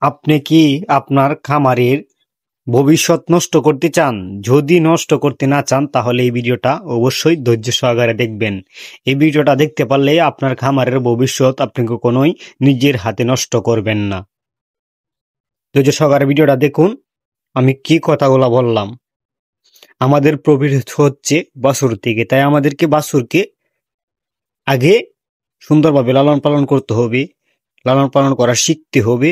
আপনি কি আপনার খামারের ভবিষ্যৎ নষ্ট করতে চান? যদি নষ্ট করতে না চান তাহলে এই ভিডিওটা অবশ্যই ধৈর্য সহকারে দেখবেন। এই ভিডিওটা দেখতে পারলে আপনার খামারের ভবিষ্যৎ আপনি কখনোই নিজের হাতে নষ্ট করবেন না। ধৈর্য সহকারে ভিডিওটা দেখুন। আমি কি কথাগুলো বললাম। আমাদের প্রফিট হচ্ছে বাছুর থেকে, তাই আমাদেরকে বাছুরকে আগে সুন্দরভাবে লালন পালন করতে হবে, লালন পালন করা শিখতে হবে।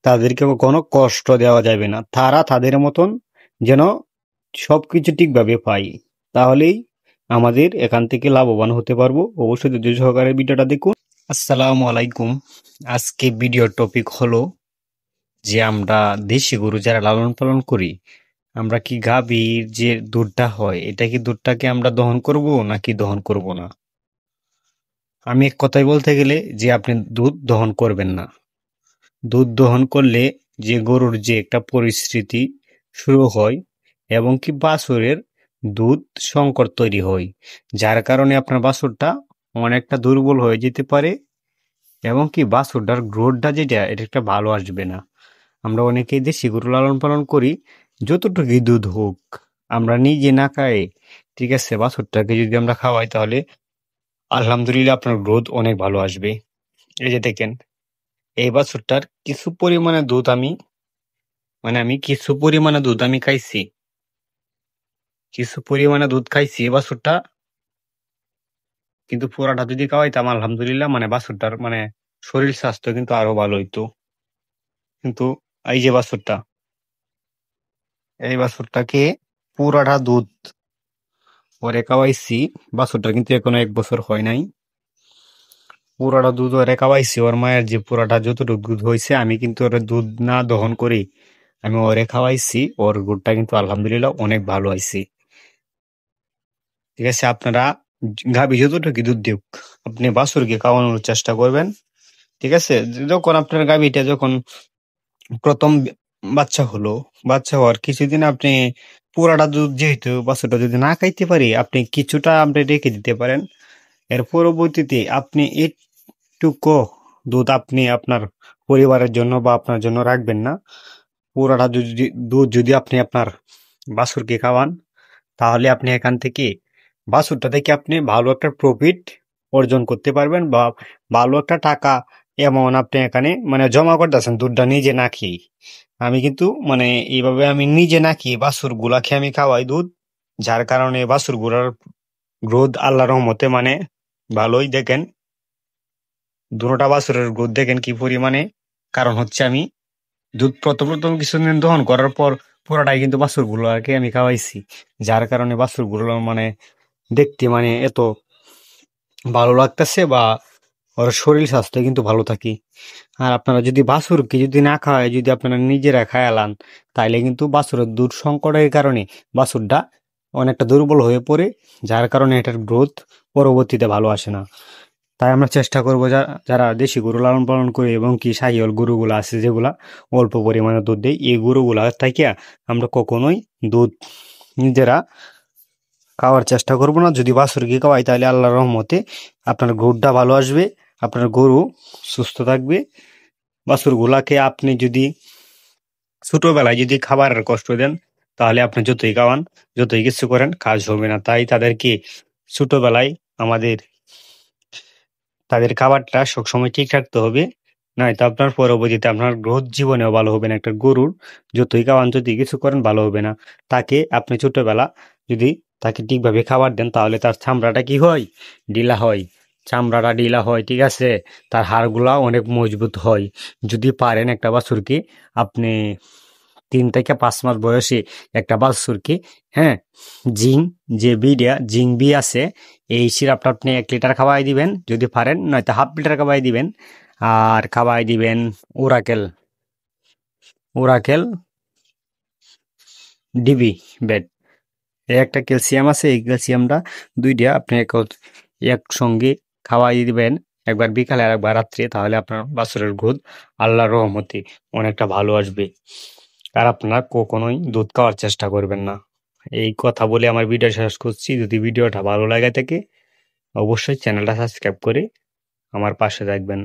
তাদেরকে কোনো কষ্ট দেওয়া যাবে না, তারা তাদের মতন যেন সবকিছু ঠিকভাবে পাই, তাহলেই আমাদের এখান থেকে লাভবান হতে পারবো। অবশ্যই ধৈর্য সহকারে ভিডিওটা দেখুন। আসসালামু আলাইকুম। আজকে ভিডিওর টপিক হলো যে আমরা দেশি গরু যারা লালন পালন করি, আমরা কি গাভীর যে দুধটা হয় এটা কি দুধটাকে আমরা দহন করব নাকি দহন করব না। আমি এক কথায় বলতে গেলে যে আপনি দুধ দহন করবেন না। দুধ দহন করলে যে গরুর যে একটা পরিস্থিতি শুরু হয় এবং কি বাছুরের দুধ সংকট তৈরি হয়, যার কারণে আপনার বাছুরটা অনেকটা দুর্বল হয়ে যেতে পারে এবং কি বাছুরটার গ্রোথটা যেটা এটা একটা ভালো আসবে না। আমরা অনেকেই দেশি গরু লালন পালন করি, যতটুকুই দুধ হোক আমরা নিজে না খাই, ঠিক আছে, বাছুরটাকে যদি আমরা খাওয়াই তাহলে আলহামদুলিল্লাহ আপনার গ্রোথ অনেক ভালো আসবে। এই যে দেখেন, এই বাছুরটার কিছু পরিমাণে দুধ আমি কিছু পরিমাণে দুধ আমি খাইছি, কিছু পরিমাণে দুধ খাইছি এই বাছুরটা, কিন্তু পুরাটা যদি খাওয়াইতাম আলহামদুলিল্লাহ বাছুরটার শরীর স্বাস্থ্য কিন্তু আরো ভালো হইতো। কিন্তু এই যে বাছুরটা, এই বাছুরটাকে পুরাটা দুধ ওরে খাওয়াইছি, বাছুরটার কিন্তু এখনো 1 বছর হয় নাই। পুরাটা দুধ ওরে খাওয়াইছি, ওর মায়ের যে পুরাটা যতটুকু দুধ হয়েছে আমি কিন্তু ওরে দুধ না দহন করি, আমি ওরে খাওয়াইছি, ওর দুধটা কিন্তু আলহামদুলিল্লাহ অনেক ভালো হয়েছে। ঠিক আছে, আপনারা গাভী যতটুকু দুধ দিক আপনি বাছুরকে খাওয়ানোর চেষ্টা করবেন। ঠিক আছে, যখন আপনার গাভীটা যখন প্রথম বাচ্চা হলো, বাচ্চা হওয়ার কিছুদিন আপনি পুরাটা দুধ যেহেতু বাছুরটা যদি না খাইতে পারি আপনি কিছুটা আপনি রেখে দিতে পারেন। এর পরবর্তীতে আপনি একটুকু দুধ আপনি আপনার পরিবারের জন্য বা আপনার জন্য রাখবেন না। পুরাটা দুধ যদি আপনি আপনার বাছুরকে খাওয়ান তাহলে আপনি এখান থেকে বাছুরটা থেকে আপনি ভালো একটা প্রফিট অর্জন করতে পারবেন বা ভালো একটা টাকা এমন আপনি এখানে জমা করতেছেন দুধটা নিজে না খেয়ে। আমি কিন্তু এইভাবে আমি নিজে না খেয়ে বাছুর গুলাকে আমি খাওয়াই দুধ, যার কারণে বাছুর গুলার গ্রোথ আল্লাহর রহমতে ভালোই। দেখেন দুটোটা বাছুরের গ্রোথ দেখেন কি পরিমাণে, কারণ হচ্ছে আমি দুধ প্রথম প্রথম কিছুদিন দহন করার পর পুরোটাই কিন্তু বাছুর গুলোকে আমি খাওয়াইছি, যার কারণে বাছুর গুলো দেখতে এত ভালো লাগতেছে বা ওর শরীর স্বাস্থ্য কিন্তু ভালো থাকে। আর আপনারা যদি বাছুরকে যদি না খাওয়ায় যদি আপনারা নিজেরা খায়ালান তাইলে কিন্তু বাছুরের দুধ সংকটের কারণে বাছুরটা অনেকটা দুর্বল হয়ে পড়ে, যার কারণে এটার গ্রোথ পরবর্তীতে ভালো আসে না। তাই আমরা চেষ্টা করবো যারা দেশি গরু লালন পালন করে এবং কি শাহিওয়াল গরুগুলো আছে যেগুলা অল্প পরিমাণে দুধ দেয়, এই গরুগুলা থেকে আমরা কখনোই দুধ নিজেরা খাওয়ার চেষ্টা করবো না। যদি বাছুরকে খাওয়াই তাহলে আল্লাহর রহমতে আপনার গরুটা ভালো আসবে, আপনার গরু সুস্থ থাকবে। বাছুরগুলাকে আপনি যদি ছোটবেলায় যদি খাবারের কষ্ট দেন তাহলে আপনি যতই খাওয়ান যতই কিছু করেন কাজ হবে না। তাই তাদেরকে ছোটবেলায় আমাদের তাদের খাবারটা সবসময় ঠিক রাখতে হবে, নয়তো আপনার পরবর্তীতে আপনার গ্রোথ জীবনেও ভালো হবে না। একটা গরুর যতই খাওয়ান যদি কিছু করেন ভালো হবে না। তাকে আপনি ছোটবেলা যদি তাকে ঠিকভাবে খাবার দেন তাহলে তার চামড়াটা কি হয়, ঢিলা হয়, চামড়াটা ঢিলা হয়, ঠিক আছে, তার হাড়গুলা অনেক মজবুত হয়। যদি পারেন একটা বাছুরকে আপনি 3 থেকে 5 মাস বয়সে একটা বাছুরকে, হ্যাঁ, জিং যে বিডিয়া জিং বি আছে এই সিরাপটা আপনি 1 লিটার খাওয়াই দিবেন যদি পারেন, নয়তো ½ লিটার খাওয়াই দিবেন। আর খাওয়াই দিবেন ওরাকেল, ওরাকেল ডিবি বেড, একটা ক্যালসিয়াম আছে, এই ক্যালসিয়ামটা 2টা আপনি একসঙ্গে খাওয়াই দিবেন, একবার বিকালে আর একবার রাত্রে, তাহলে আপনার বাছুরের গ্রোথ আল্লাহর রহমতে অনেকটা ভালো আসবে। আর আপনার কখনোই দুধ খাওয়ার চেষ্টা করবেন না। এই কথা বলে আমার ভিডিও শেষ করছি। যদি ভিডিওটা ভালো লাগে থাকে অবশ্যই চ্যানেলটা সাবস্ক্রাইব করে আমার পাশে থাকবেন।